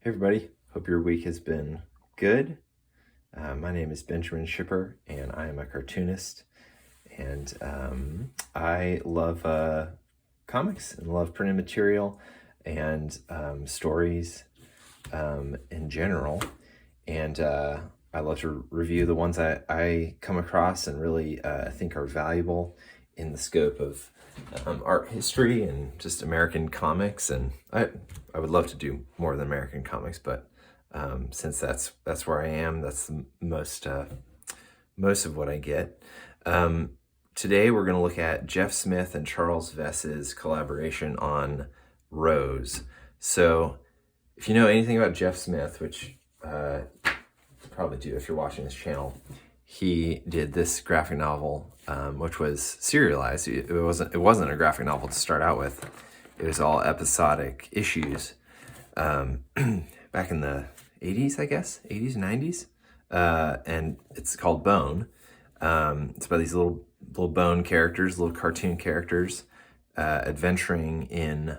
Hey everybody, hope your week has been good. My name is Benjamin Shipper and I am a cartoonist, and I love comics and love printed material and stories in general, and I love to review the ones I come across and really think are valuable in the scope of art history and just American comics. And I would love to do more than American comics, but since that's where I am, that's the most of what I get. Today we're going to look at Jeff Smith and Charles Vess's collaboration on Rose. So if you know anything about Jeff Smith, which you probably do if you're watching this channel, he did this graphic novel, which was serialized. It wasn't a graphic novel to start out with. It was all episodic issues back in the 80s, I guess, 80s, 90s. And it's called Bone. It's about these little bone characters, little cartoon characters, adventuring in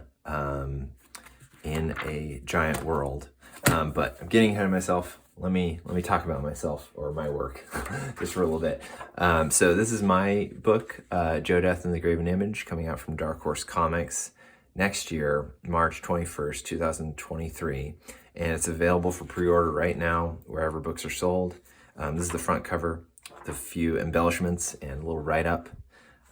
a giant world. But I'm getting ahead of myself. Let me talk about myself or my work just for a little bit. So this is my book, Joe Death and the Graven Image, coming out from Dark Horse Comics next year, March 21st, 2023. And it's available for pre-order right now, wherever books are sold. This is the front cover, with a few embellishments and a little write-up.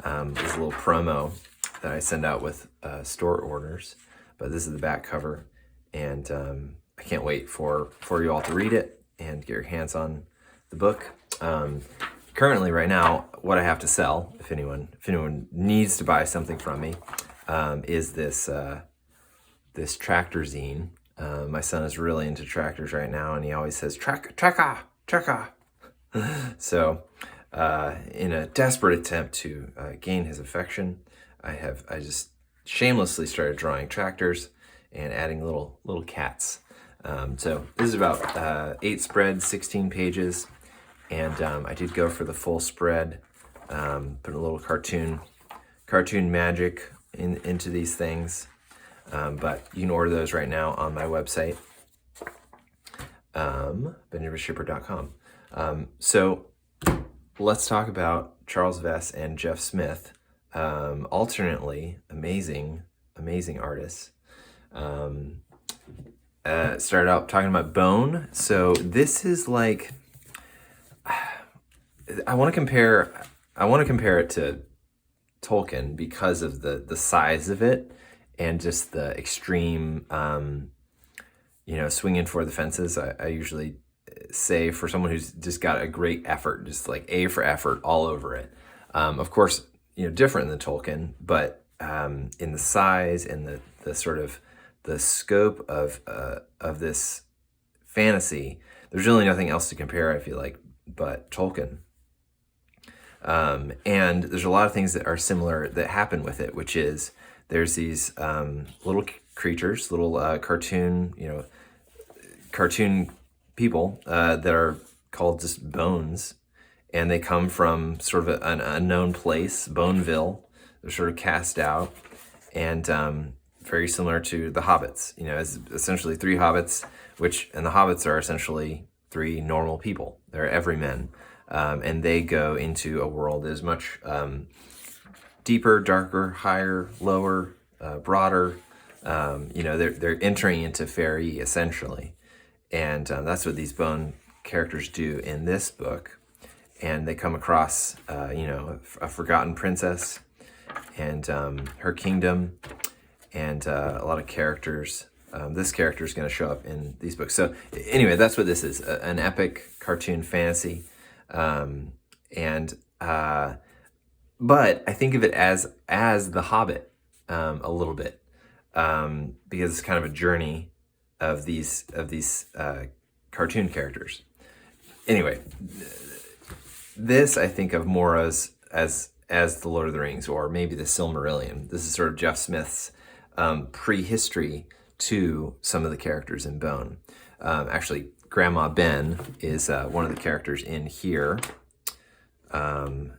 There's a little promo that I send out with store orders, but this is the back cover, and I can't wait for you all to read it and get your hands on the book. Currently, right now, what I have to sell, if anyone needs to buy something from me, is this tractor zine. My son is really into tractors right now, and he always says tracker. So, in a desperate attempt to gain his affection, I just shamelessly started drawing tractors and adding little cats. So this is about 8 spreads, 16 pages, and I did go for the full spread, put a little cartoon magic into these things, but you can order those right now on my website, benjaminshipper.com. So let's talk about Charles Vess and Jeff Smith, alternately amazing artists. Started out talking about Bone. So this is like, I want to compare it to Tolkien because of the size of it and just the extreme, swinging for the fences. I usually say, for someone who's just got a great effort, just like A for effort all over it. Of course, different than Tolkien, but in the size and the sort of the scope of this fantasy, there's really nothing else to compare, I feel like, but Tolkien. And there's a lot of things that are similar that happen with it, which is there's these little creatures, little cartoon people that are called just bones, and they come from sort of an unknown place, Boneville. They're sort of cast out, and very similar to the hobbits, as essentially 3 hobbits, and the hobbits are essentially 3 normal people. They're everymen, and they go into a world that is much deeper, darker, higher, lower, broader. They're entering into fairy, essentially, and that's what these bone characters do in this book. And they come across, a forgotten princess and her kingdom, and a lot of characters. This character is going to show up in these books. So anyway, that's what this is, an epic cartoon fantasy. But I think of it as The Hobbit, a little bit, because it's kind of a journey of these cartoon characters. Anyway, this I think of more as The Lord of the Rings, or maybe the Silmarillion. This is sort of Jeff Smith's prehistory to some of the characters in Bone. Actually, Grandma Ben is one of the characters in here. There's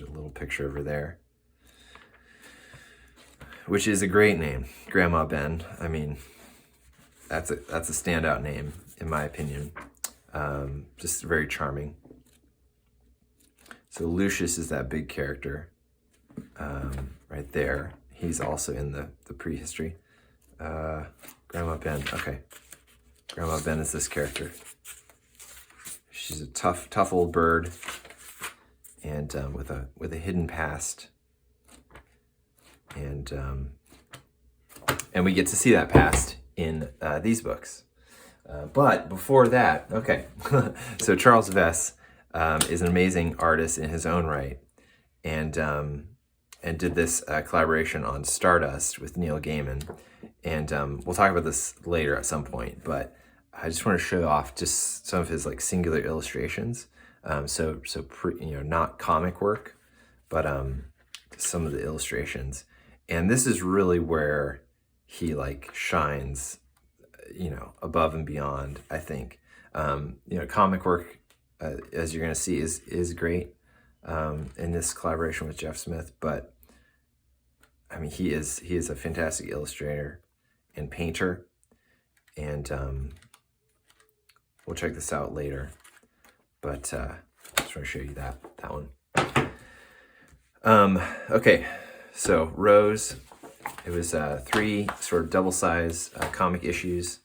a little picture over there. which is a great name, Grandma Ben. I mean, that's a standout name in my opinion. Just very charming. So Lucius is that big character right there. He's also in the prehistory. Grandma Ben. Okay, Grandma Ben is this character. She's a tough old bird, and with a hidden past, and we get to see that past in these books. But before that, okay, so Charles Vess is an amazing artist in his own right, and did this collaboration on Stardust with Neil Gaiman, and we'll talk about this later at some point. But I just want to show off just some of his like singular illustrations. Not comic work, but some of the illustrations, and this is really where he like shines, above and beyond, I think. Comic work, as you're going to see, is great in this collaboration with Jeff Smith. But I mean, he is a fantastic illustrator and painter, and we'll check this out later. But I just want to show you that one. Okay, so Rose. It was 3 sort of double-sized comic issues,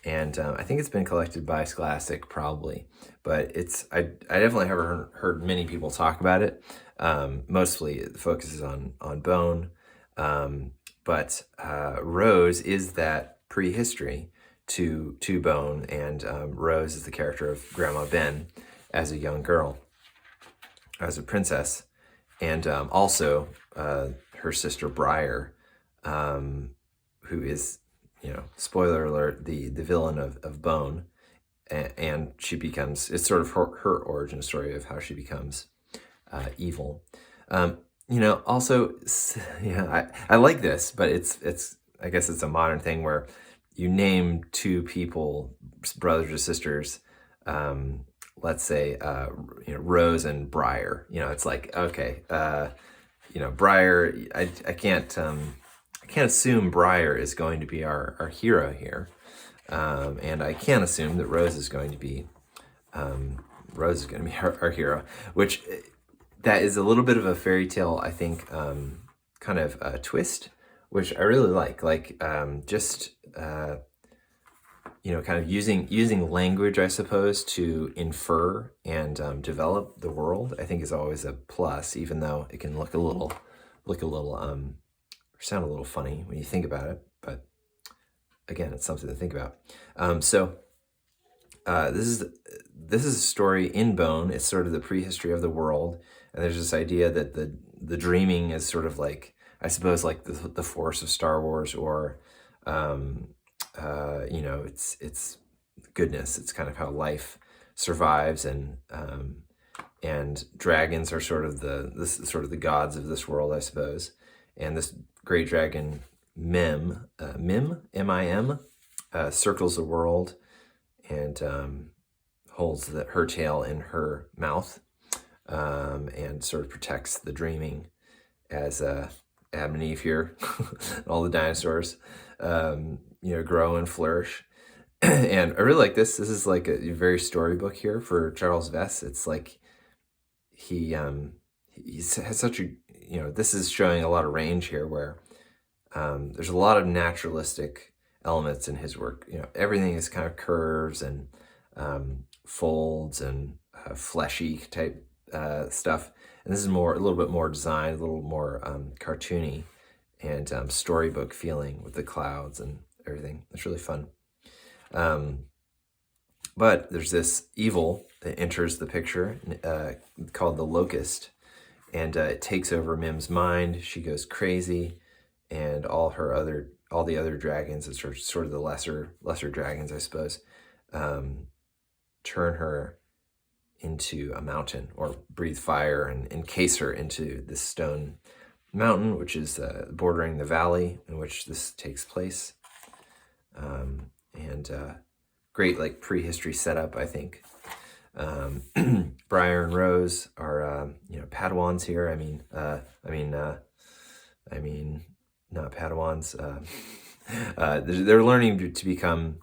and I think it's been collected by Scholastic probably, but I definitely haven't heard many people talk about it. Mostly the focus is on Bone, but Rose is that prehistory to Bone, and Rose is the character of Grandma Ben as a young girl, as a princess, and also her sister Briar, who is, spoiler alert, the villain of Bone, and she becomes, it's sort of her origin story of how she becomes evil. Also, I like this, but it's I guess it's a modern thing where you name 2 people, brothers or sisters, let's say, Rose and Briar. It's like, okay, Briar, I can't assume Briar is going to be our hero here, and I can't assume that Rose is going to be our hero, which that is a little bit of a fairy tale, I think, kind of a twist, which I really like. Kind of using language, I suppose, to infer and develop the world, I think is always a plus, even though it can sound a little funny when you think about it. But again, it's something to think about. This is a story in Bone. It's sort of the prehistory of the world, and there's this idea that the dreaming is sort of like, I suppose, like the Force of Star Wars, or it's goodness. It's kind of how life survives, and dragons are sort of the gods of this world, I suppose. And this great dragon Mim, M-I-M, circles the world and holds her tail in her mouth, and sort of protects the dreaming, as Adam and Eve here, all the dinosaurs, grow and flourish. And I really like this. This is like a very storybook here for Charles Vess. It's like he has such a, this is showing a lot of range here, where there's a lot of naturalistic elements in his work. Everything is kind of curves and folds and fleshy type stuff. And this is a little bit more designed, a little more cartoony and storybook feeling with the clouds and everything. It's really fun. But there's this evil that enters the picture called the Locust, and it takes over Mim's mind. She goes crazy, and all the other dragons, it's sort of the lesser dragons, I suppose, turn her into a mountain, or breathe fire and encase her into this stone mountain, which is bordering the valley in which this takes place. Great like prehistory setup, I think. Briar and Rose are Padawans here. not Padawans. They're learning to become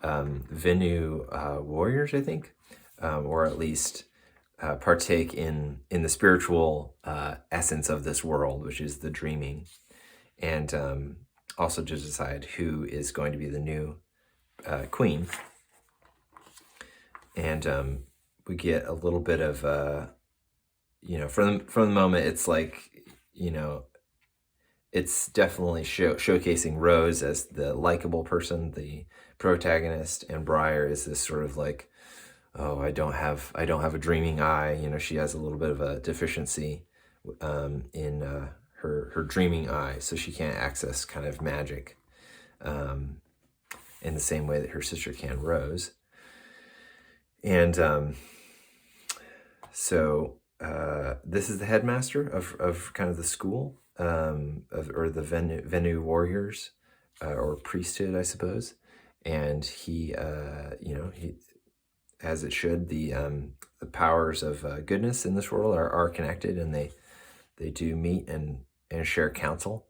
Venu warriors, I think, or at least partake in the spiritual essence of this world, which is the dreaming, and also to decide who is going to be the new queen. And we get a little bit of from the moment, it's like, it's definitely showcasing Rose as the likable person, the protagonist, and Briar is this sort of like, oh, I don't have a dreaming eye. She has a little bit of a deficiency in her dreaming eye, so she can't access kind of magic in the same way that her sister can, Rose. And so this is the headmaster of kind of the school, or the Venu warriors, or priesthood, I suppose. And he, as it should, the powers of goodness in this world are connected, and they do meet and share counsel.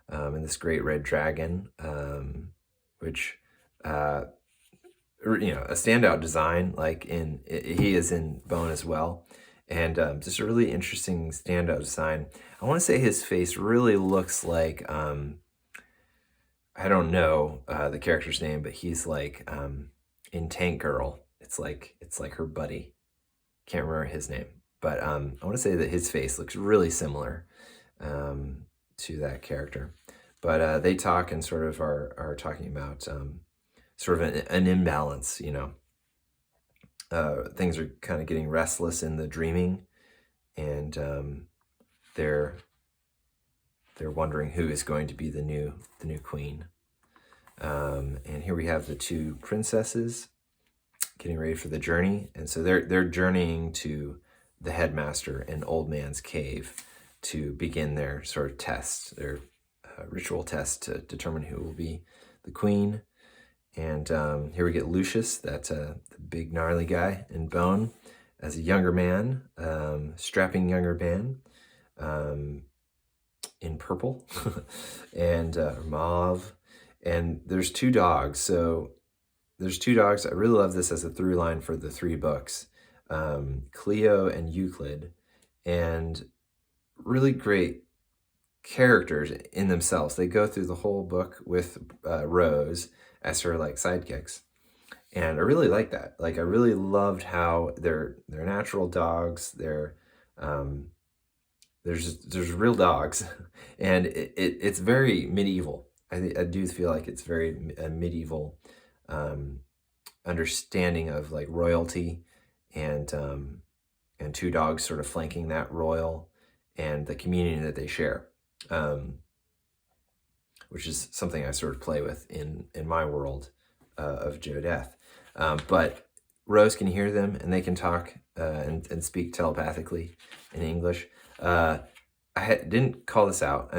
And this great red dragon, which a standout design, he is in Bone as well, and just a really interesting standout design. I want to say his face really looks like, I don't know the character's name, but he's like in Tank Girl. It's like her buddy. Can't remember his name, but I want to say that his face looks really similar to that character. But they talk and sort of are talking about sort of an imbalance, things are kind of getting restless in the dreaming, and they're wondering who is going to be the new queen. And here we have the two princesses getting ready for the journey, and so they're journeying to the headmaster in Old Man's Cave to begin their sort of test, their ritual test to determine who will be the queen. And here we get Lucius, that's the big gnarly guy in Bone, as a younger man, strapping younger man, in purple and mauve. And there's two dogs. So there's two dogs. I really love this as a through line for the three books, Cleo and Euclid, and really great characters in themselves. They go through the whole book with Rose as her like sidekicks, and I really like that. Like, I really loved how they're natural dogs. They're there's real dogs, and it's very medieval. I do feel like it's very medieval understanding of like royalty, and two dogs sort of flanking that royal and the community that they share, which is something I sort of play with in my world of Joe Death. But Rose can hear them, and they can talk and speak telepathically in English. I didn't call this out,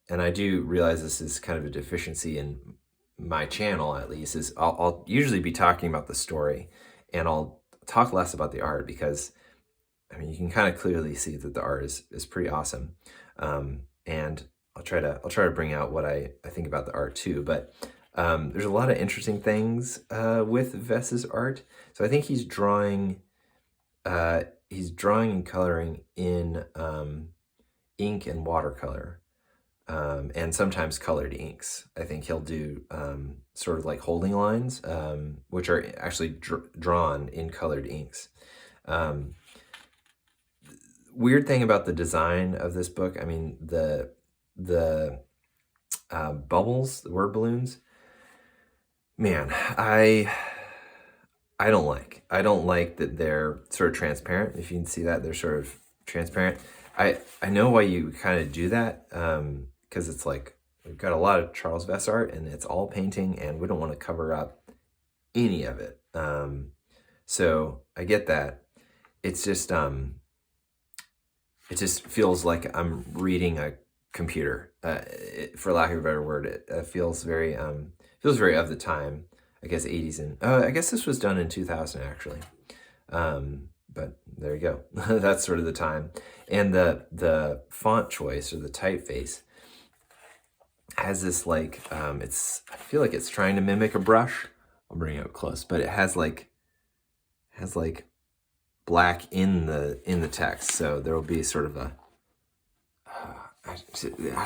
and I do realize this is kind of a deficiency in my channel, at least, is I'll usually be talking about the story, and I'll talk less about the art, because I mean, you can kind of clearly see that the art is pretty awesome. And I'll try to bring out what I think about the art too. But there's a lot of interesting things with Vess's art. So I think he's drawing and coloring in ink and watercolor, and sometimes colored inks. I think he'll do sort of like holding lines, which are actually drawn in colored inks. Weird thing about the design of this book, I mean, the bubbles, the word balloons, man, I don't like that they're sort of transparent. If you can see that, they're sort of transparent. I know why you kind of do that, because it's like, we've got a lot of Charles Vess art, and it's all painting, and we don't want to cover up any of it. So I get that. It's just, it just feels like I'm reading a computer, for lack of a better word. It feels very of the time, I guess 80s, and I guess this was done in 2000 actually. But there you go. That's sort of the time. And the font choice, or the typeface, has this like I feel like it's trying to mimic a brush. I'll bring it up close, but it has like black in the text, so there will be sort of a I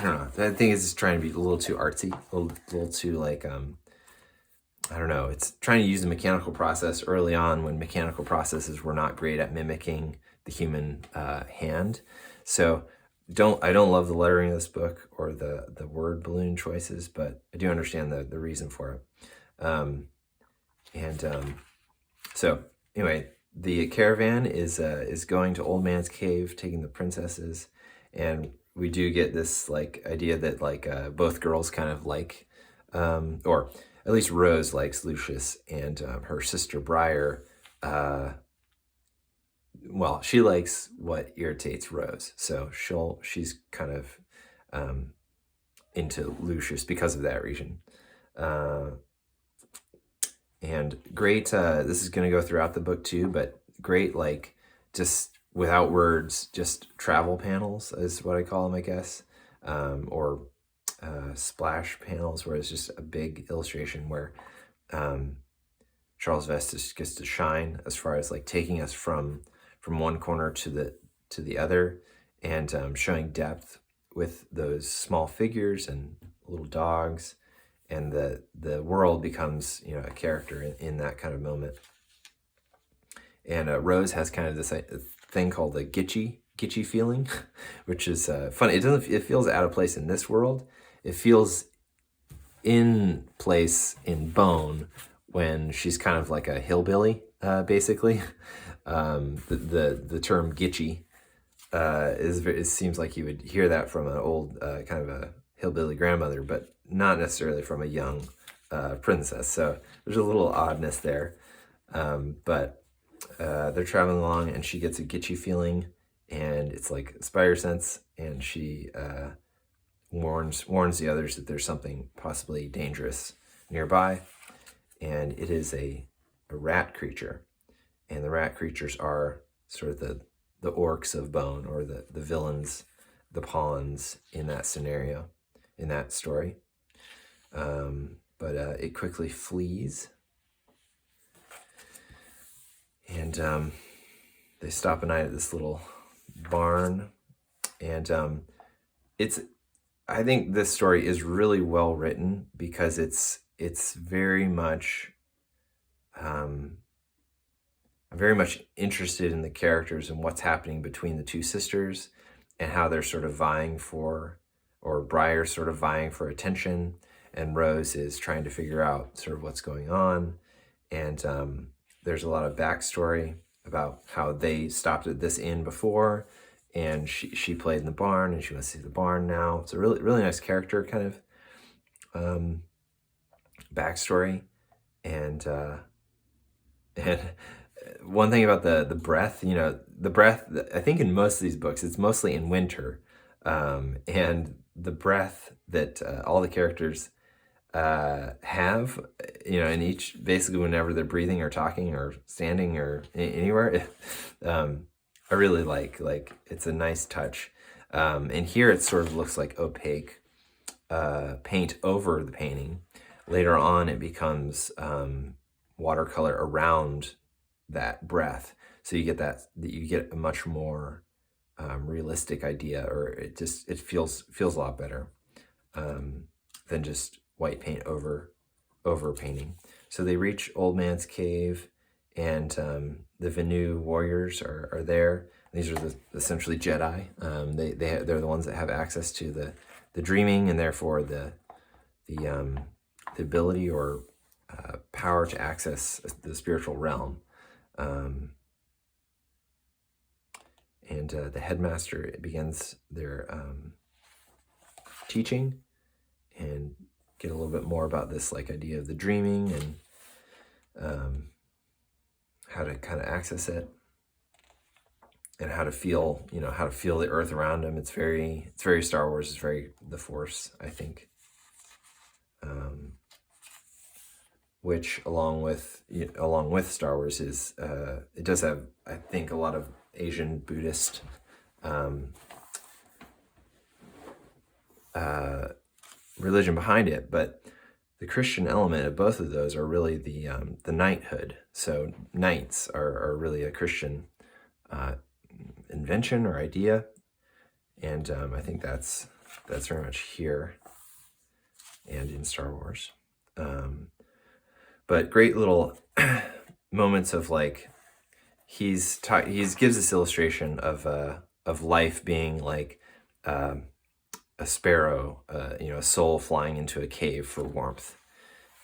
don't know. I think it's just trying to be a little too artsy, a little too like I don't know. It's trying to use the mechanical process early on when mechanical processes were not great at mimicking the human hand. So I don't love the lettering of this book or the word balloon choices, but I do understand the reason for it. So anyway, the caravan is going to Old Man's Cave, taking the princesses, and we do get this like idea that like both girls kind of like, or at least Rose likes Lucius, and her sister Briar, well, she likes what irritates Rose, so she's kind of into Lucius because of that reason. And great, this is going to go throughout the book too, but great, like, just without words, just travel panels is what I call them, I guess, or splash panels, where it's just a big illustration where Charles Vess just gets to shine as far as like taking us from one corner to the other, and showing depth with those small figures and little dogs, and the world becomes, you know, a character in that kind of moment. And Rose has kind of this thing called the gitchy feeling, which is funny. It feels out of place in this world. It feels in place in Bone when she's kind of like a hillbilly, basically. The term gitchy it seems like you would hear that from an old kind of a hillbilly grandmother, but not necessarily from a young princess. So there's a little oddness there. But they're traveling along, and she gets a gitchy feeling, and it's like a spider sense, and she warns the others that there's something possibly dangerous nearby, and it is a rat creature. And the rat creatures are sort of the orcs of Bone, or the villains, the pawns in that scenario, in that story. But it quickly flees, and they stop a night at this little barn, and I think this story is really well written because it's very much I'm very much interested in the characters and what's happening between the two sisters, and how they're sort of vying for, or Briar's sort of vying for attention, and Rose is trying to figure out sort of what's going on. And there's a lot of backstory about how they stopped at this inn before, and she played in the barn, and she wants to see the barn now. It's a really, really nice character kind of backstory. And one thing about the breath, you know, the breath, I think in most of these books, it's mostly in winter. And the breath that all the characters have, you know, in each, basically whenever they're breathing or talking or standing or anywhere, I really like it's a nice touch. And here it sort of looks like opaque paint over the painting. Later on, it becomes watercolor around that breath, so you get a much more realistic idea, or it feels a lot better than just white paint over painting. So they reach Old Man's Cave, and the Venu warriors are there. These are essentially Jedi. They're the ones that have access to the dreaming, and therefore the ability or power to access the spiritual realm. And the headmaster begins their teaching, and get a little bit more about this like idea of the dreaming, and how to kind of access it, and how to feel the earth around him. It's very Star Wars. It's very the Force, I think. Which along with Star Wars is it does have, I think, a lot of Asian Buddhist religion behind it, but the Christian element of both of those are really the knighthood. So knights are really a Christian invention or idea, and I think that's very much here and in Star Wars. But great little moments of like he gives this illustration of life being like a sparrow, a soul flying into a cave for warmth,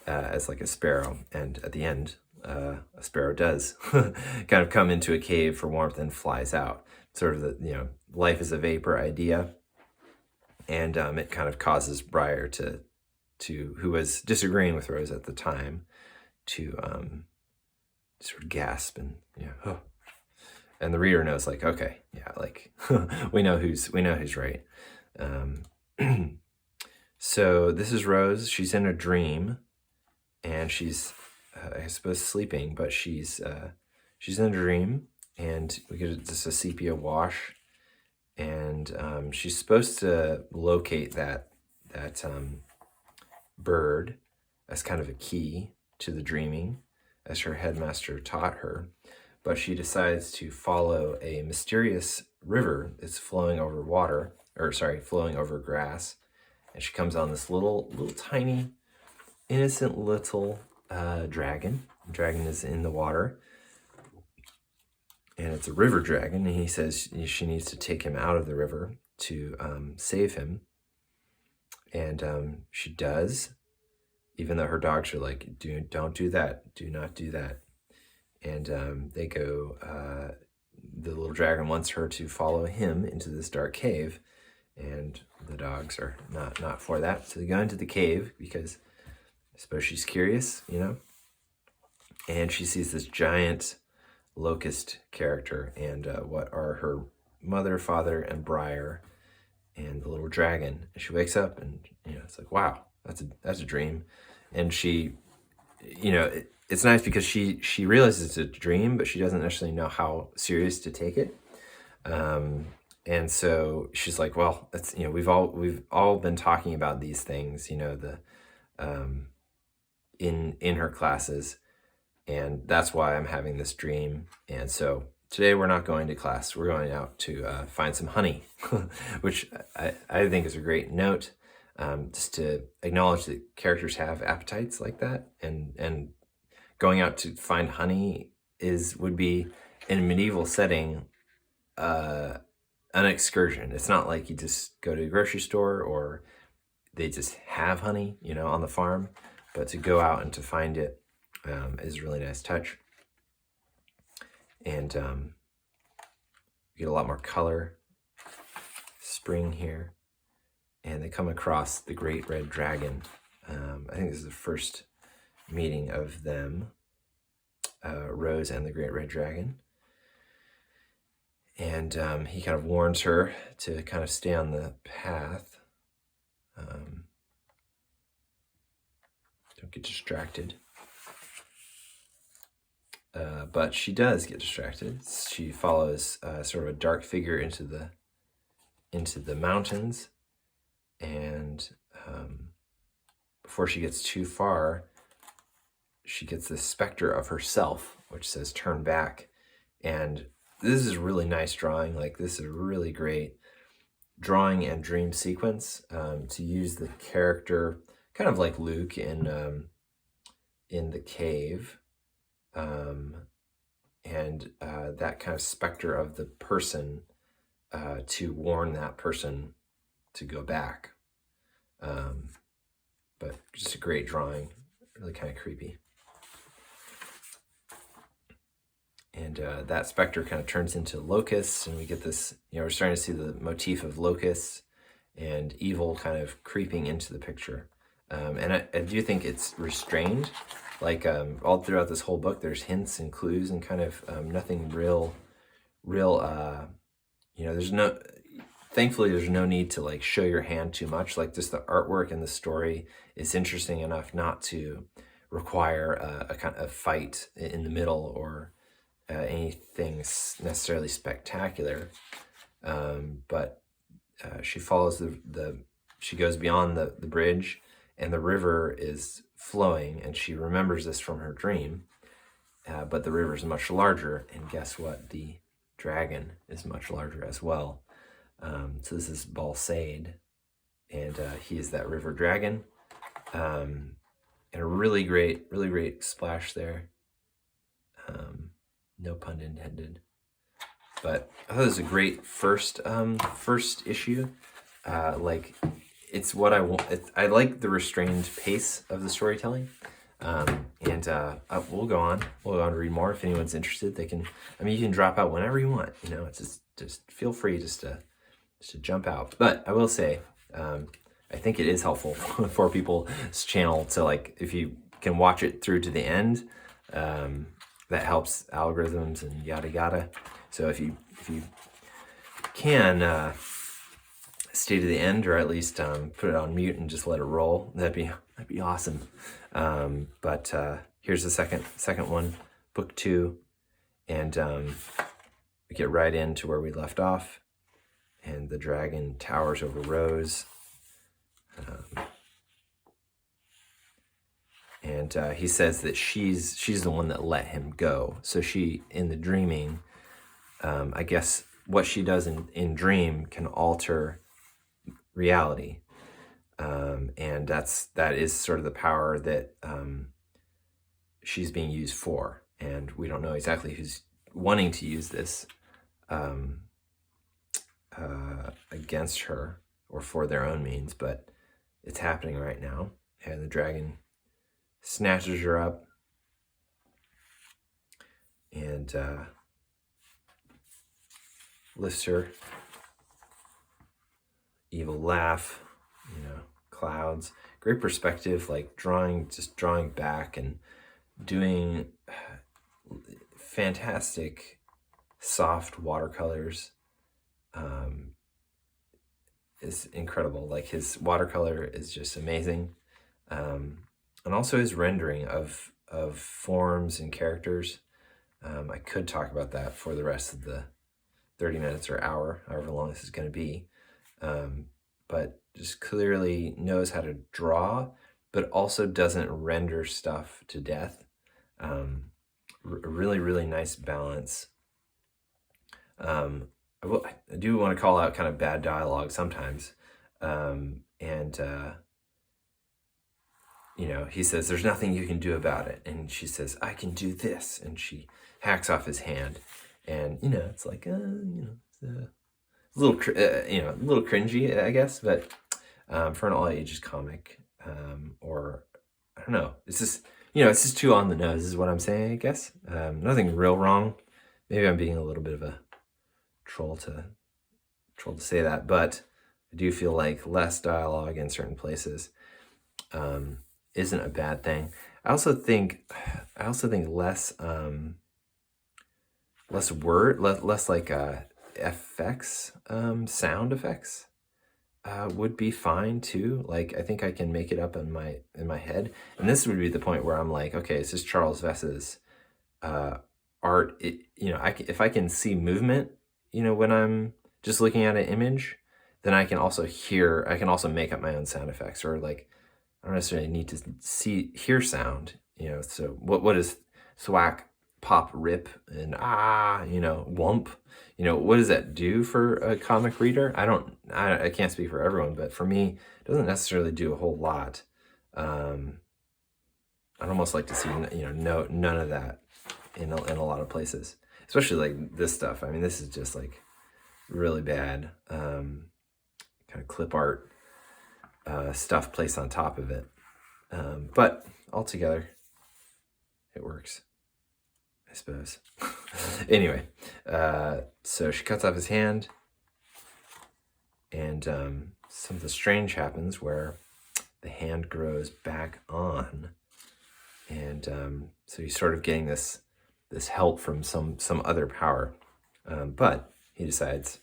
as like a sparrow, and at the end, a sparrow does kind of come into a cave for warmth and flies out. Sort of the life is a vapor idea, and it kind of causes Briar to who was disagreeing with Rose at the time to sort of gasp and oh. And the reader knows, like, okay, yeah, like we know who's right. So this is Rose. She's in a dream, and she's I suppose sleeping, but she's in a dream, and we get just a sepia wash, and she's supposed to locate that bird as kind of a key to the dreaming, as her headmaster taught her. But she decides to follow a mysterious river that's flowing over flowing over grass. And she comes on this little tiny, innocent little dragon. The dragon is in the water. And it's a river dragon. And he says she needs to take him out of the river to save him. And she does, even though her dogs are like, don't do that. Do not do that. And they go, the little dragon wants her to follow him into this dark cave, and the dogs are not for that. So they go into the cave because I suppose she's curious, and she sees this giant locust character, and what are her mother, father, and Briar, and the little dragon. And she wakes up, and it's like, wow, that's a dream. And she, it's nice because she realizes it's a dream, but she doesn't necessarily know how serious to take it. And so she's like, well, that's, we've all been talking about these things, in her classes, and that's why I'm having this dream. And so today we're not going to class. We're going out to find some honey, which I think is a great note, just to acknowledge that characters have appetites like that, and going out to find honey would be, in a medieval setting, an excursion. It's not like you just go to a grocery store or they just have honey, on the farm. But to go out and to find it is a really nice touch. And you get a lot more color, spring here. And they come across the great red dragon. I think this is the first meeting of them, Rose and the great red dragon. And he kind of warns her to kind of stay on the path. Don't get distracted. But she does get distracted. She follows sort of a dark figure into the mountains, and before she gets too far, she gets this specter of herself, which says "turn back." And this is a really nice drawing. Like, this is a really great drawing and dream sequence, to use the character kind of like Luke in the cave, and that kind of specter of the person, to warn that person to go back. But just a great drawing, really kind of creepy. And that specter kind of turns into locusts, and we get this, we're starting to see the motif of locusts and evil kind of creeping into the picture. And I do think it's restrained. Like, all throughout this whole book, there's hints and clues and kind of nothing real, thankfully there's no need to like show your hand too much. Like, just the artwork and the story is interesting enough not to require a kind of fight in the middle or anything necessarily spectacular. But she follows she goes beyond the bridge, and the river is flowing, and she remembers this from her dream. But the river is much larger, and guess what? The dragon is much larger as well. So this is Balsade, and he is that river dragon. And a really great splash there. No pun intended. But I thought it was a great first issue. Like, it's what I want. I like the restrained pace of the storytelling. And we'll go on to read more. If anyone's interested, they can. I mean, you can drop out whenever you want. You know, it's just feel free just to jump out. But I will say, I think it is helpful for people's channel to, like, if you can watch it through to the end, that helps algorithms and yada yada. So if you can stay to the end, or at least put it on mute and just let it roll, that'd be awesome. But here's the second one, book 2, and we get right into where we left off, and the dragon towers over Rose. And he says that she's the one that let him go. So she, in the dreaming, I guess what she does in dream can alter reality. And that is sort of the power that she's being used for. And we don't know exactly who's wanting to use this against her or for their own means, but it's happening right now. And the dragon snatches her up and lifts her. Evil laugh, clouds. Great perspective, like drawing back and doing fantastic soft watercolors. Is incredible. Like, his watercolor is just amazing. And also his rendering of forms and characters. I could talk about that for the rest of the 30 minutes or hour, however long this is going to be. But just clearly knows how to draw, but also doesn't render stuff to death. Really nice balance. I do want to call out kind of bad dialogue sometimes. He says, "There's nothing you can do about it." And she says, "I can do this." And she hacks off his hand. And, it's like, it's a little cringy, I guess. But for an all ages comic, or I don't know, it's just too on the nose is what I'm saying, I guess. Nothing real wrong. Maybe I'm being a little bit of a troll to say that, but I do feel like less dialogue in certain places isn't a bad thing. I also think less like effects, sound effects would be fine too. Like, I think I can make it up in my head, and this would be the point where I'm like, okay, this is Charles Vess's art. If I can see movement, when I'm just looking at an image, then I can also make up my own sound effects, or like, I don't necessarily need to hear sound, so what is thwack, pop, rip, and whump, what does that do for a comic reader? I can't speak for everyone, but for me, it doesn't necessarily do a whole lot. I'd almost like to see, none of that in a lot of places, especially like this stuff. I mean, this is just like really bad, kind of clip art stuff placed on top of it. But altogether, it works, I suppose. Anyway, so she cuts off his hand, and something strange happens where the hand grows back on, and so he's sort of getting this help from some other power, but he decides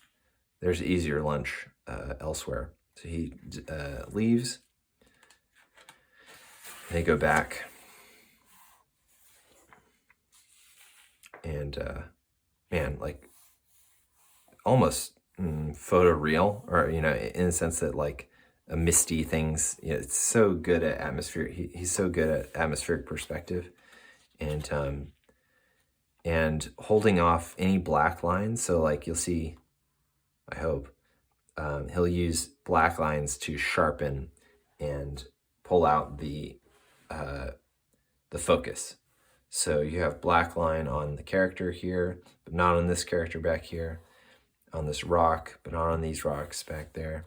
there's easier lunch elsewhere. So he leaves, and they go back, and like almost photoreal, or in the sense that, like, misty things. It's so good at atmosphere. He's so good at atmospheric perspective, and holding off any black lines. So like you'll see, I hope, he'll use black lines to sharpen and pull out the focus. So you have black line on the character here, but not on this character back here, on this rock, but not on these rocks back there,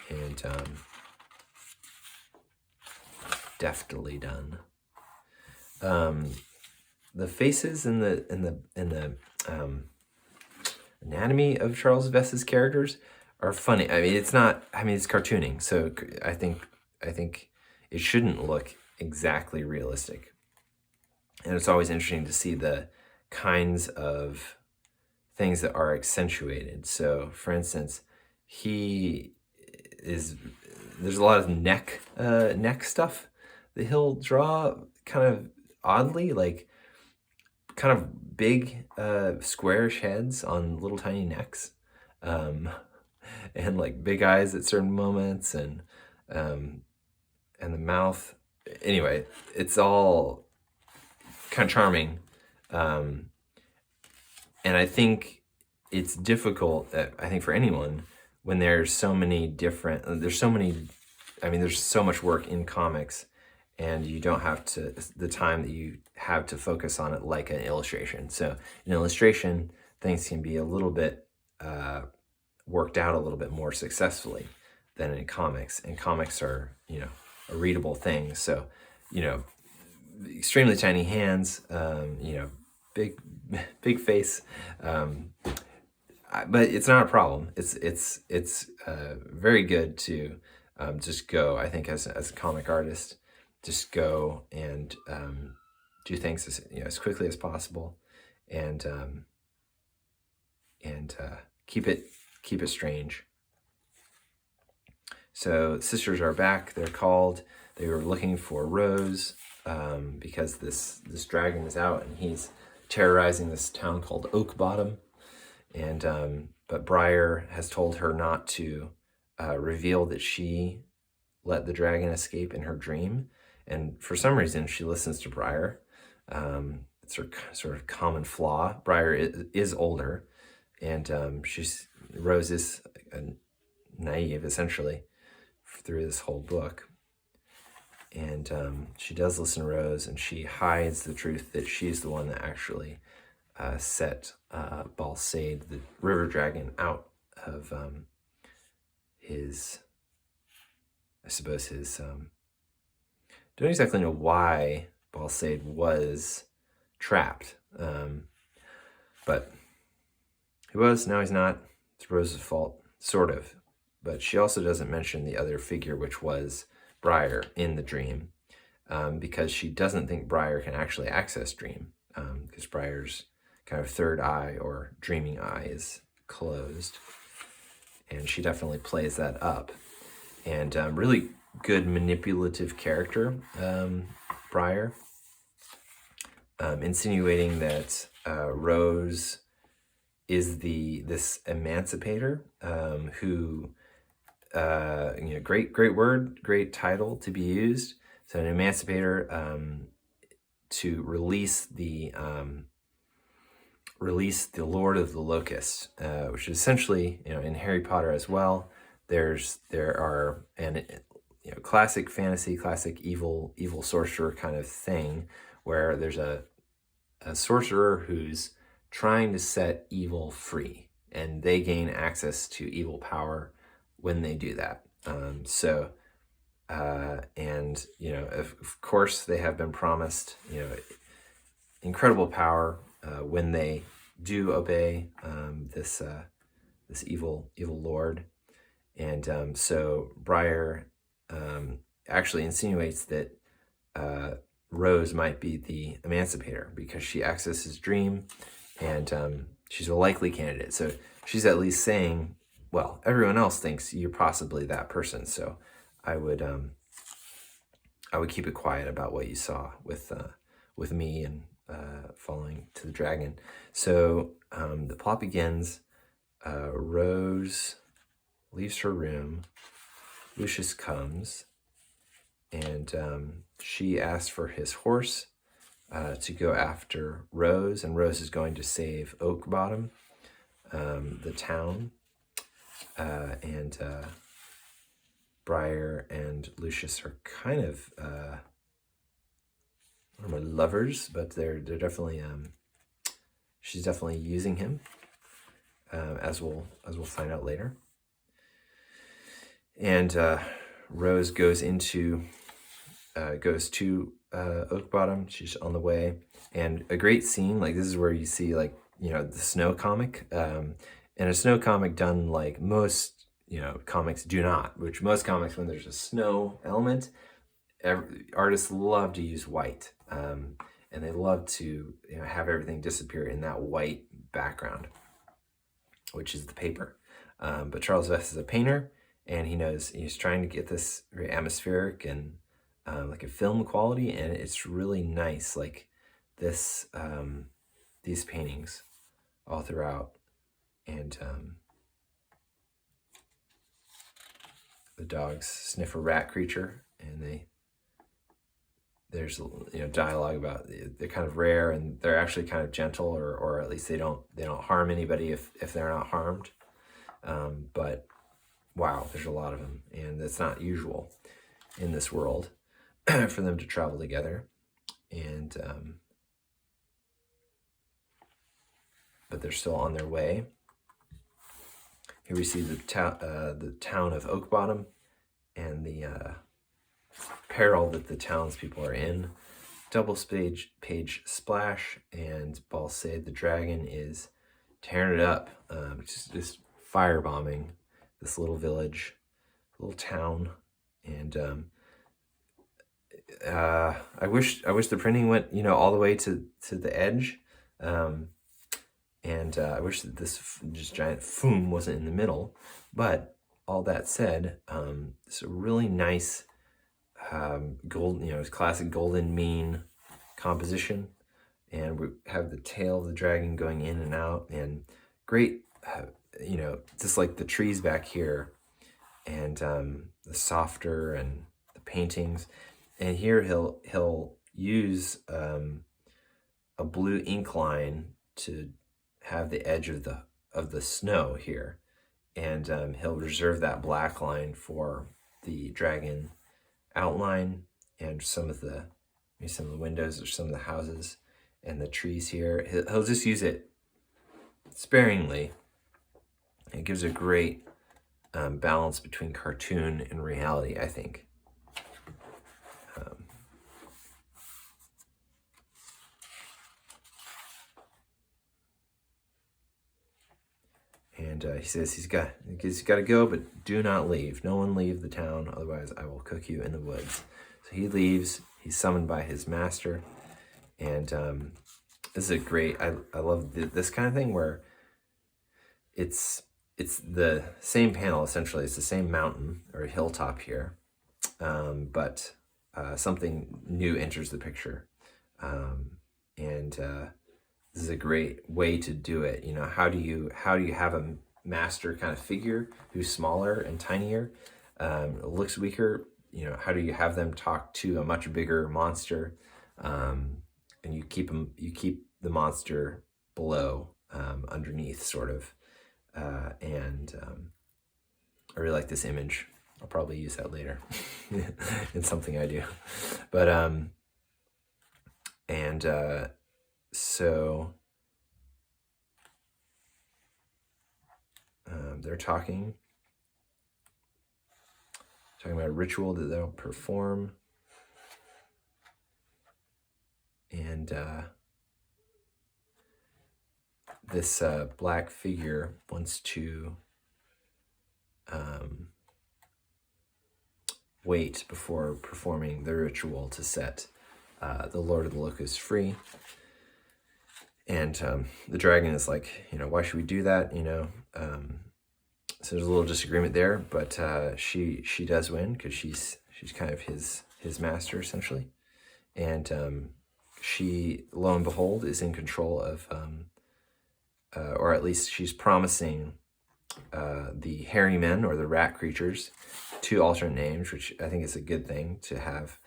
and deftly done. The faces in the anatomy of Charles Vess's characters are funny. I mean, it's cartooning, so I think it shouldn't look exactly realistic. And it's always interesting to see the kinds of things that are accentuated. So, for instance, there's a lot of neck stuff that he'll draw kind of oddly, like kind of big squarish heads on little tiny necks, and like big eyes at certain moments, and the mouth. Anyway, it's all kind of charming, and I think it's difficult. I think for anyone when there's so much work in comics, and you don't have the time that you have to focus on it like an illustration. So in illustration, things can be a little bit worked out a little bit more successfully than in comics. And comics are, a readable thing. So, extremely tiny hands, big face, but it's not a problem. It's very good to just go. I think as a comic artist, just go and do things as quickly as possible, and keep it strange. So sisters are back. They were looking for Rose because this dragon is out and he's terrorizing this town called Oak Bottom, and but Briar has told her not to reveal that she let the dragon escape in her dream, and for some reason she listens to Briar. It's her sort of common flaw. Briar is older, and Rose is naive essentially through this whole book. And she does listen to Rose, and she hides the truth that she's the one that actually set Balsaid, the river dragon, out of his don't exactly know why Balsaid was trapped, but he was, now he's not. It's Rose's fault, sort of. But she also doesn't mention the other figure, which was Briar, in the dream, because she doesn't think Briar can actually access dream, because Briar's kind of third eye or dreaming eye is closed, and she definitely plays that up. And really good manipulative character, Briar, insinuating that Rose is this emancipator who. Great word, great title to be used. So an emancipator to release the Lord of the Locusts, which is essentially, in Harry Potter as well. There are classic fantasy, classic evil sorcerer kind of thing, where there's a sorcerer who's trying to set evil free, and they gain access to evil power when they do that. Of course they have been promised, incredible power when they do obey this evil lord. And so Briar actually insinuates that Rose might be the emancipator because she accesses dream, and she's a likely candidate. So she's at least saying, well, everyone else thinks you're possibly that person, so I would keep it quiet about what you saw with me and falling to the dragon. So the plot begins. Rose leaves her room, Lucius comes, and she asks for his horse to go after Rose, and Rose is going to save Oak Bottom, the town, and Briar and Lucius are kind of I don't know, lovers, but they're definitely she's definitely using him, as we'll find out later. And Rose goes to Oak Bottom. She's on the way, and a great scene. Like, this is where you see, like, the snow comic, and a snow comic done like most comics do not. Which most comics, when there's a snow element, artists love to use white, and they love to have everything disappear in that white background, which is the paper. But Charles Vess is a painter, and he knows he's trying to get this very atmospheric and like a film quality, and it's really nice. Like this, these paintings all throughout, and the dogs sniff a rat creature, and there's dialogue about they're kind of rare, and they're actually kind of gentle, or at least they don't harm anybody if they're not harmed. But wow, there's a lot of them, and it's not usual in this world for them to travel together. And but they're still on their way. Here we see the town of Oak Bottom, and the peril that the townspeople are in. Double page splash, and Balsaid the dragon is tearing it up, just firebombing this little village, little town. And I wish the printing went all the way to the edge, and I wish that this just giant foom wasn't in the middle. But all that said, it's a really nice gold, classic golden mean composition, and we have the tail of the dragon going in and out, and great, just like the trees back here, and the softer and the paintings. And here he'll use a blue ink line to have the edge of the snow here, and he'll reserve that black line for the dragon outline, and some of the windows or some of the houses and the trees here. He'll just use it sparingly. It gives a great balance between cartoon and reality, I think. And he says he's got to go, but do not leave. No one leave the town, otherwise I will cook you in the woods. So he leaves. He's summoned by his master, and this is a great. I love this kind of thing where it's the same panel essentially. It's the same mountain or hilltop here, but something new enters the picture, and this is a great way to do it. How do you have a master kind of figure who's smaller and tinier, looks weaker? How do you have them talk to a much bigger monster, and you keep the monster below, underneath, sort of. And I really like this image. I'll probably use that later in something I do. But so they're talking about a ritual that they'll perform, and this black figure wants to wait before performing the ritual to set the Lord of the Locusts free. And the dragon is like, why should we do that? So there's a little disagreement there, but she does win, because she's kind of his master essentially, and she, lo and behold, is in control of, or at least she's promising the hairy men, or the rat creatures, 2 alternate names, which I think is a good thing to have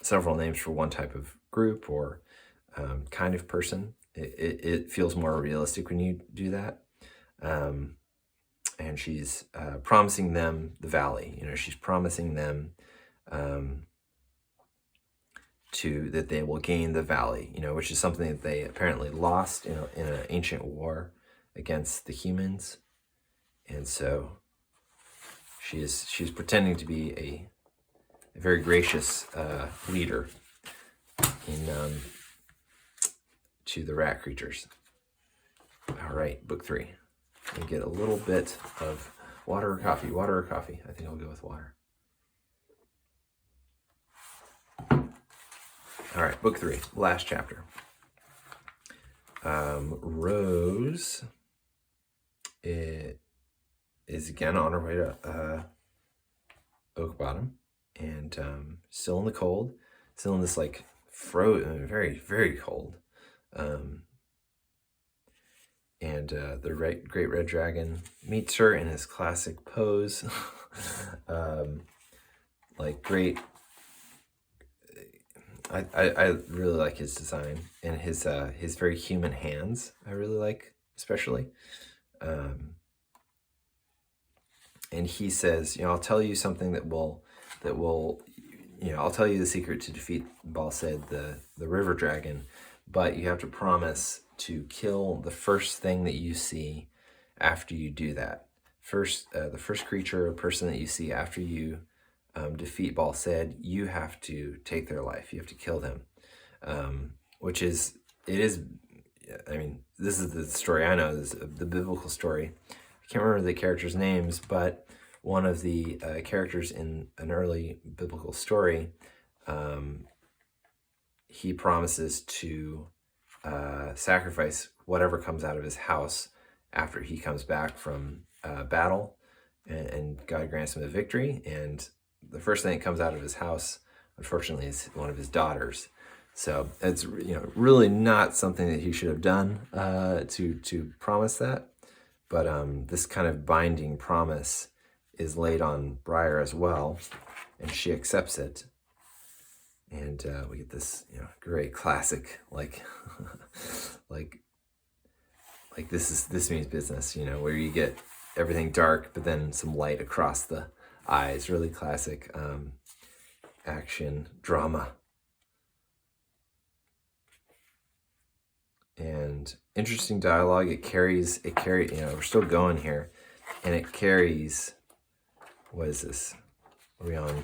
several names for one type of group or kind of person. It feels more realistic when you do that. And she's promising them the valley. She's promising them that they will gain the valley, which is something that they apparently lost in an ancient war against the humans. And so she's pretending to be a very gracious leader to the rat creatures. All right, book 3. We get a little bit of water or coffee. Water or coffee? I think I'll go with water. All right, book 3, last chapter. Rose is again on her way to Oak Bottom, and still in the cold, still in this like very, very cold. And the great red dragon meets her in his classic pose. Like great. I really like his design, and his very human hands I really like, especially. And he says, I'll tell you something that will I'll tell you the secret to defeat Balsed, the river dragon, but you have to promise to kill the first thing that you see after you do that. The first creature or person that you see after you defeat Balsed, you have to take their life. You have to kill them, this is the story I know, this is the biblical story. I can't remember the characters' names, but one of the characters in an early biblical story, he promises to sacrifice whatever comes out of his house after he comes back from battle, and God grants him a victory. And the first thing that comes out of his house, unfortunately, is one of his daughters. So it's really not something that he should have done to promise that. But this kind of binding promise is laid on Briar as well, and she accepts it. And we get this, great classic, like this means business, where you get everything dark, but then some light across the eyes. Really classic action drama. And interesting dialogue. It carries, we're still going here, and it carries, what is this? Are we on,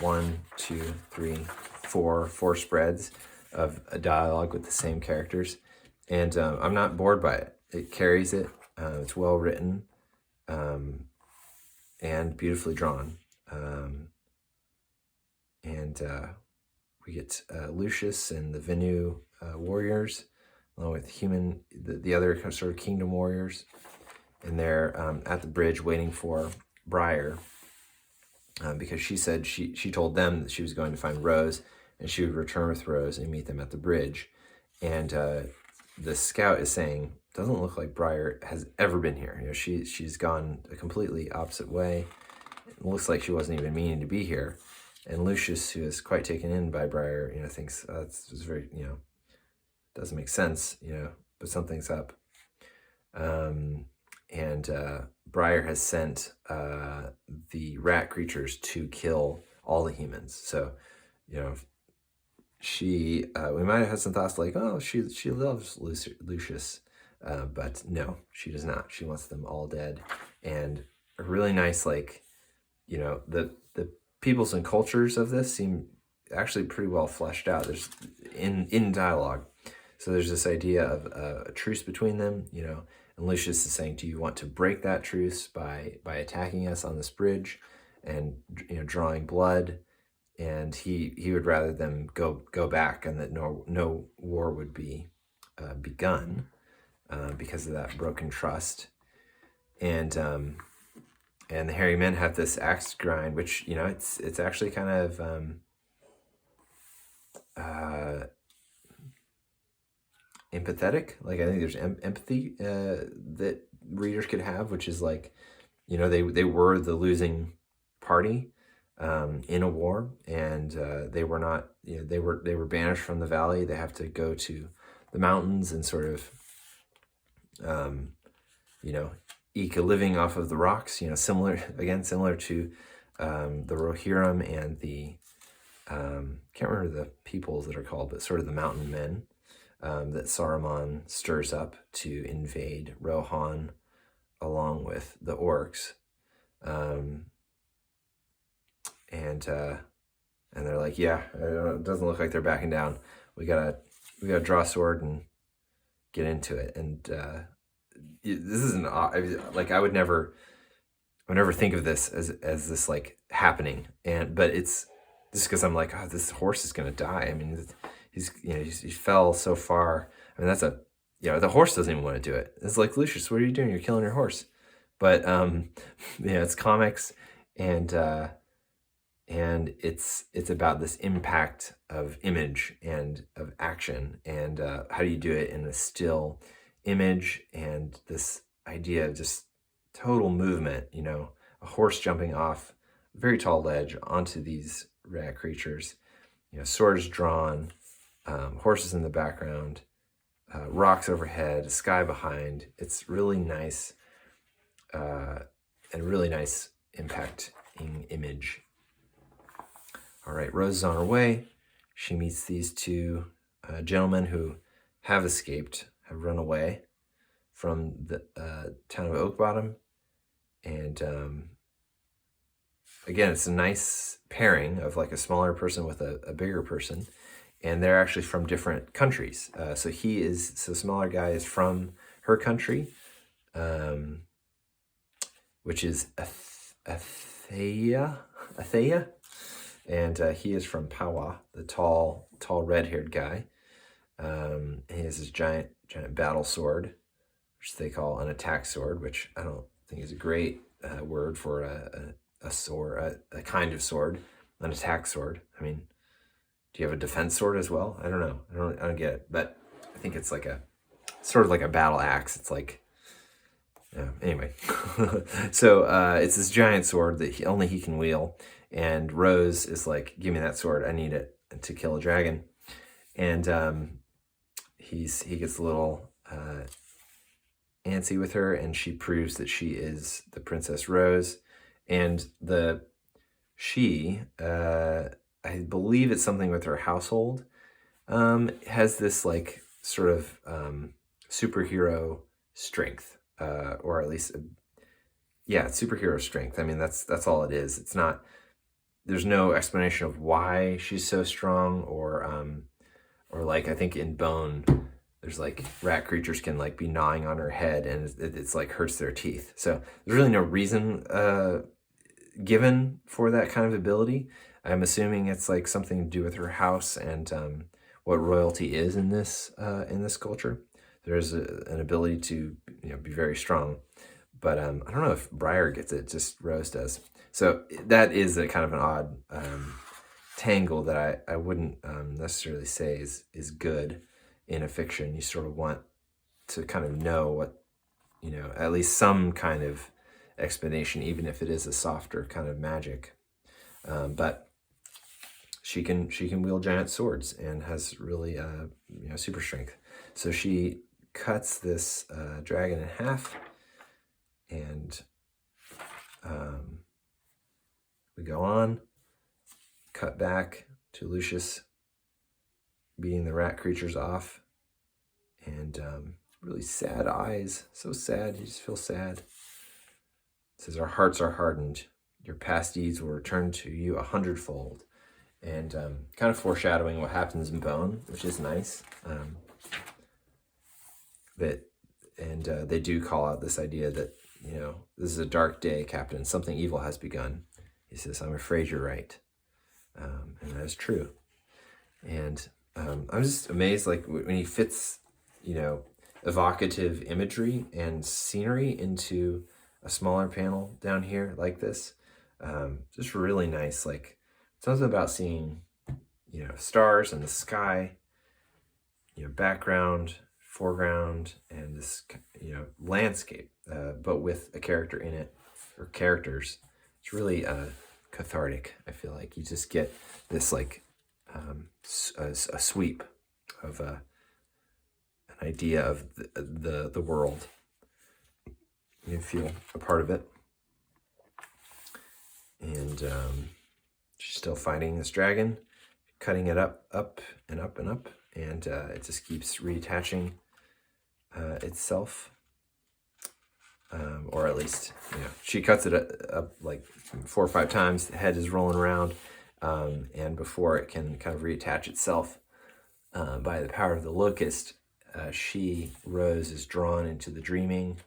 1, 2, 3, 4 spreads of a dialogue with the same characters. And I'm not bored by it. It carries it. It's well written and beautifully drawn. We get Lucius and the Venu warriors, along with the other sort of kingdom warriors. And they're at the bridge waiting for Briar, because she said she told them that she was going to find Rose, and she would return with Rose and meet them at the bridge. And the scout is saying, doesn't look like Briar has ever been here. She's gone a completely opposite way. It looks like she wasn't even meaning to be here. And Lucius, who is quite taken in by Briar, thinks it's very, doesn't make sense, but something's up. And Briar has sent the rat creatures to kill all the humans. So, she, we might have had some thoughts like, oh, she loves Lucius, but no, she does not. She wants them all dead. And a really nice, the peoples and cultures of this seem actually pretty well fleshed out. There's in dialogue. So there's this idea of a truce between them, and Lucius is saying, do you want to break that truce by attacking us on this bridge and, drawing blood? And he would rather them go back, and that no war would be begun because of that broken trust. And the hairy men have this axe grind, which it's actually kind of empathetic. Like, I think there's empathy that readers could have, which is like, they were the losing party in a war, and they were not, they were banished from the valley. They have to go to the mountains and sort of, eke a living off of the rocks. Similar to the Rohirrim and the can't remember the peoples that are called, but sort of the mountain men that Saruman stirs up to invade Rohan along with the orcs. And they're like, yeah, it doesn't look like they're backing down. We gotta draw a sword and get into it. And this isn't like, I would never think of this as this like happening. But it's just because I'm like, oh, this horse is gonna die. I mean, he fell so far. I mean, that's the horse doesn't even want to do it. It's like, Lucius, what are you doing? You're killing your horse. But it's comics, and it's about this impact of image and of action, and how do you do it in a still image, and this idea of just total movement, a horse jumping off a very tall ledge onto these rat creatures, swords drawn, horses in the background, rocks overhead, sky behind. It's really nice, and really nice impacting image. All right, Rose is on her way. She meets these two gentlemen who have escaped, have run away from the town of Oakbottom. And again, it's a nice pairing of like a smaller person with a bigger person. And they're actually from different countries. So smaller guy is from her country, which is Athea. And he is from Pawa, the tall red-haired guy. He has his giant battle sword, which they call an attack sword, which I don't think is a great word for a sword, a kind of sword, an attack sword. I mean, do you have a defense sword as well? I don't know. I don't get it, but I think it's like sort of like a battle axe. It's like, anyway. So it's this giant sword that only he can wield. And Rose is like, give me that sword. I need it to kill a dragon. And he gets a little antsy with her, and she proves that she is the Princess Rose. And I believe it's something with her household, has this like sort of superhero strength, or at least, it's superhero strength. I mean, that's all it is. It's not. There's no explanation of why she's so strong, or like, I think in Bone, there's like rat creatures can like be gnawing on her head, and it's like hurts their teeth. So there's really no reason given for that kind of ability. I'm assuming it's like something to do with her house and what royalty is in this culture. There's an ability to be very strong, but I don't know if Briar gets it. Just Rose does. So that is a kind of an odd tangle that I wouldn't necessarily say is good in a fiction. You sort of want to kind of know what, at least some kind of explanation, even if it is a softer kind of magic. But she can wield giant swords and has really super strength. So she cuts this dragon in half, and we go on, cut back to Lucius beating the rat creatures off, and really sad eyes. So sad, you just feel sad. It says, our hearts are hardened. Your past deeds will return to you 100-fold. And kind of foreshadowing what happens in Bone, which is nice. They do call out this idea that, this is a dark day, Captain. Something evil has begun. He says, I'm afraid you're right. And that is true. And I'm just amazed, like, when he fits, evocative imagery and scenery into a smaller panel down here like this. Just really nice. Like, something about seeing, stars in the sky, background, foreground and this, landscape, but with a character in it, or characters. It's really cathartic. I feel like you just get this like a sweep of an idea of the world. You feel a part of it. And she's still fighting this dragon, cutting it up and up and up, and it just keeps reattaching itself. Or at least, she cuts it up like 4 or 5 times. The head is rolling around, and before it can kind of reattach itself by the power of the locust, Rose, is drawn into the dreaming,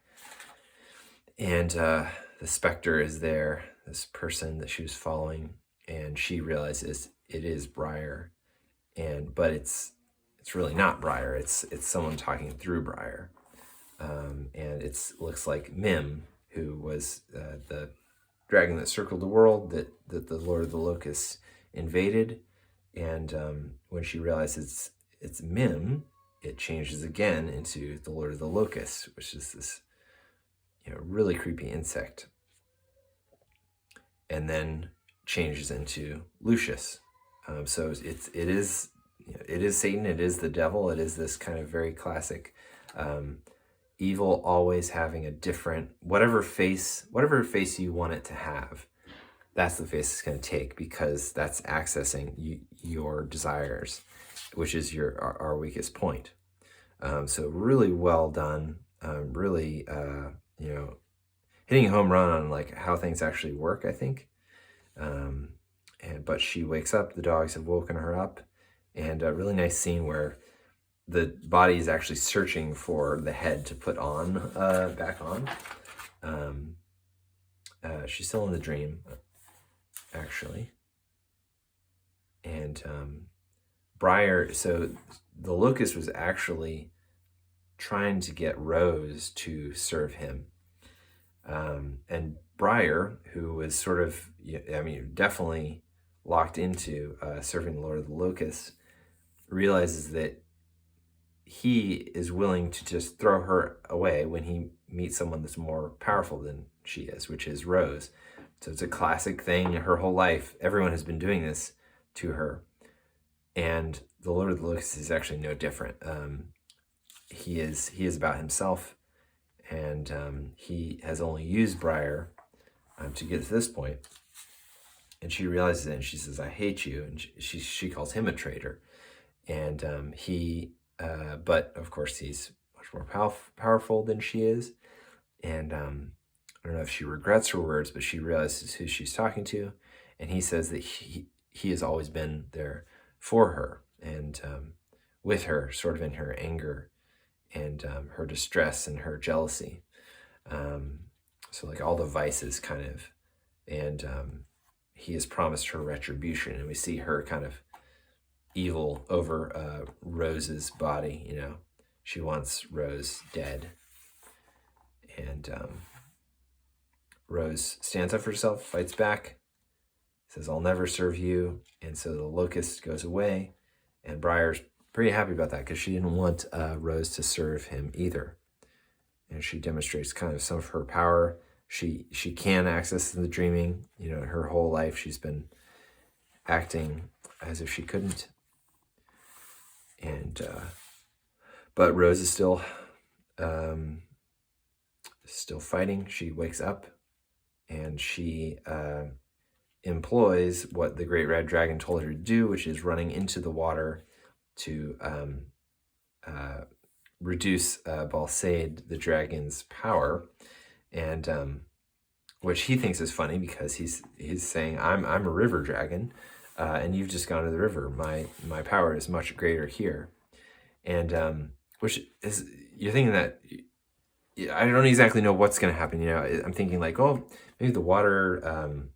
and the specter is there, this person that she was following, and she realizes it is Briar, but it's really not Briar. It's someone talking through Briar. And it looks like Mim, who was the dragon that circled the world that the Lord of the Locusts invaded. And when she realizes it's Mim, it changes again into the Lord of the Locusts, which is this really creepy insect. And then changes into Lucius. So it is Satan, it is the devil, it is this kind of very classic evil always having a different, whatever face you want it to have, that's the face it's going to take, because that's accessing your desires, which is our weakest point. So really well done, really hitting a home run on like how things actually work, I think. But she wakes up, the dogs have woken her up, and a really nice scene where the body is actually searching for the head to put on, back on. She's still in the dream, actually. And Briar, so the locust was actually trying to get Rose to serve him. And Briar, who was sort of, definitely locked into serving the Lord of the Locusts, realizes that he is willing to just throw her away when he meets someone that's more powerful than she is, which is Rose. So it's a classic thing. Her whole life, everyone has been doing this to her. And the Lord of the Locusts is actually no different. He is about himself, and he has only used Briar to get to this point. And she realizes it, and she says, "I hate you." And she calls him a traitor. And but of course he's much more powerful than she is. And I don't know if she regrets her words, but she realizes who she's talking to. And he says that he has always been there for her, and with her, sort of in her anger and her distress and her jealousy. So like all the vices kind of, and he has promised her retribution, and we see her kind of evil over Rose's body. She wants Rose dead, and Rose stands up for herself, fights back, says, "I'll never serve you." And so the locust goes away, and Briar's pretty happy about that, because she didn't want Rose to serve him either. And she demonstrates kind of some of her power. She can access the dreaming. Her whole life she's been acting as if she couldn't. And but Rose is still fighting. She wakes up, and she employs what the great red dragon told her to do, which is running into the water to reduce Balsaid, the dragon's power, and which he thinks is funny, because he's saying, I'm a river dragon, and you've just gone to the river. My power is much greater here. And which is, you're thinking that, I don't exactly know what's going to happen. I'm thinking like, oh, maybe the water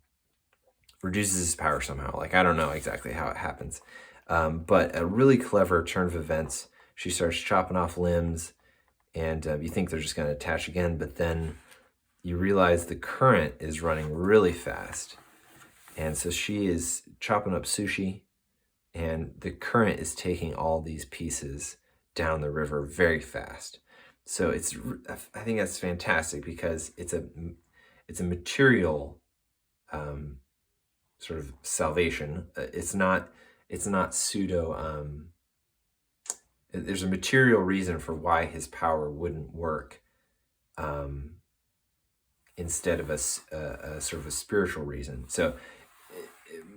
reduces his power somehow. Like, I don't know exactly how it happens. But a really clever turn of events. She starts chopping off limbs, and you think they're just going to attach again, but then you realize the current is running really fast. And so she is chopping up sushi, and the current is taking all these pieces down the river very fast. So I think that's fantastic because it's a material sort of salvation. It's not pseudo. There's a material reason for why his power wouldn't work, instead of a sort of a spiritual reason. So,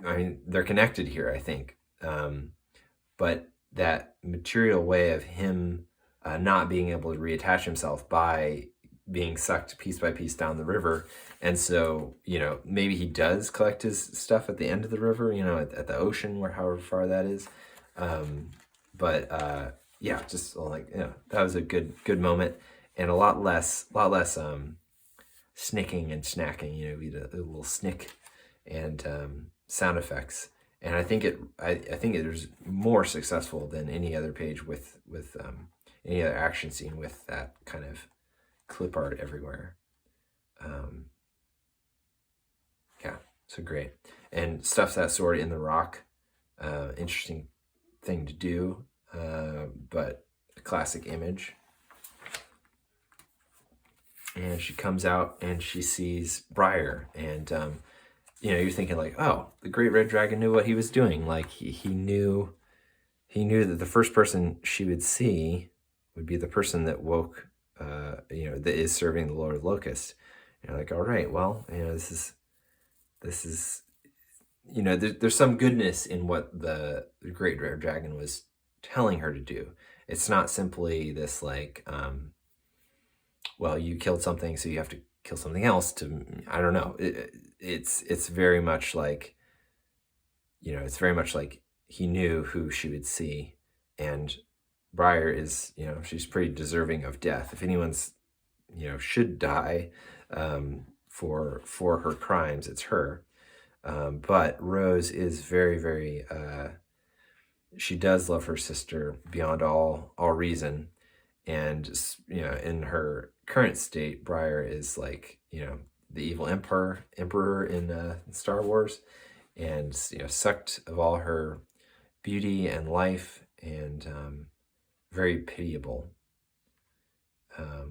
I mean, they're connected here, I think. But that material way of him not being able to reattach himself by being sucked piece by piece down the river. And so, maybe he does collect his stuff at the end of the river, at the ocean, where however far that is. But yeah, just like, that was a good moment, and a lot less snicking and snacking, we had a little snick and sound effects. And I think it was more successful than any other page with any other action scene with that kind of clip art everywhere. Yeah, so great. And stuffs that sword in the rock. Interesting thing to do, but a classic image. And she comes out and she sees Briar, and you're thinking like, oh, the great red dragon knew what he was doing. Like he knew that the first person she would see would be the person that woke, that is serving the Lord of Locusts. And you're like, all right, well, this is there's some goodness in what the great red dragon was telling her to do. It's not simply this like, well, you killed something, so you have to kill something else to, I don't know. It's very much like, it's very much like he knew who she would see. And Briar is, she's pretty deserving of death. If anyone's, should die for her crimes, it's her. But Rose is very, very, she does love her sister beyond all reason. And, in her current state, Briar is like, the evil emperor in Star Wars, and, sucked of all her beauty and life, and very pitiable,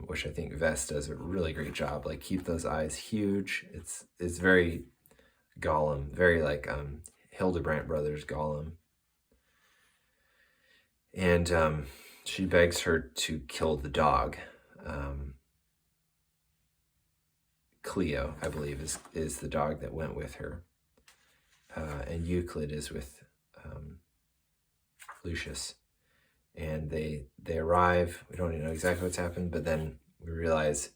which I think Vess does a really great job. Like, keep those eyes huge. It's very Gollum, very like Hildebrandt brothers Gollum. And she begs her to kill the dog. Cleo, I believe, is the dog that went with her. And Euclid is with Lucius. And they arrive. We don't even know exactly what's happened, but then we realize,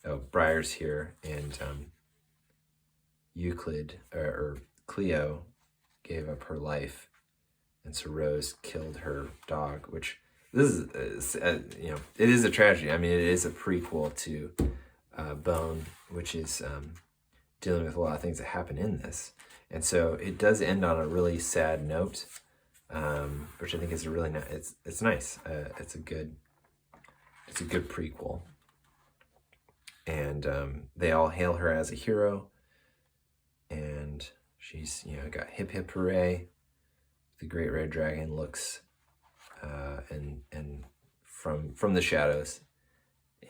oh, Briar's here, and Euclid, or Cleo, gave up her life, and so Rose killed her dog, which this is it is a tragedy. I mean, it is a prequel to Bone, which is dealing with a lot of things that happen in this, and so it does end on a really sad note, which I think is a really it's nice. It's a good prequel, and they all hail her as a hero, and she's got hip hip hooray. The great red dragon looks and from the shadows,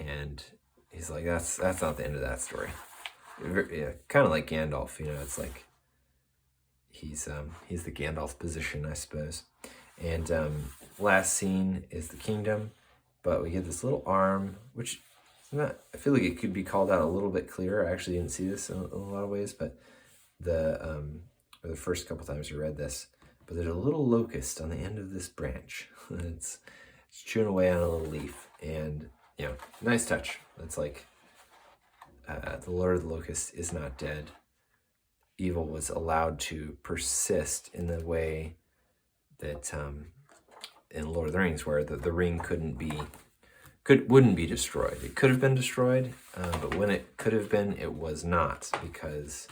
and he's like, that's not the end of that story. Yeah, kind of like Gandalf, it's like he's the Gandalf position, I suppose. And last scene is the kingdom, but we get this little arm, which I feel like it could be called out a little bit clearer. I actually didn't see this in a lot of ways, but the first couple times I read this, but there's a little locust on the end of this branch. it's chewing away on a little leaf, and nice touch. It's like the Lord of the Locusts is not dead. Evil was allowed to persist in the way that in Lord of the Rings, where the ring wouldn't be destroyed. It could have been destroyed, but when it could have been, it was not, because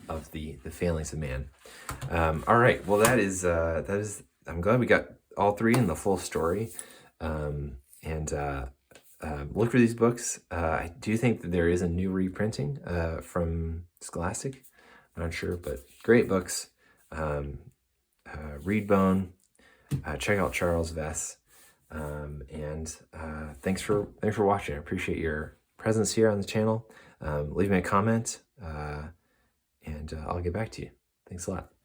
of the failings of man. All right, well, that is I'm glad we got all three in the full story, and look for these books. I do think that there is a new reprinting from Scholastic. I'm not sure, but great books. Read Bone, check out Charles Vess. Thanks for watching. I appreciate your presence here on the channel. Leave me a comment, and I'll get back to you. Thanks a lot.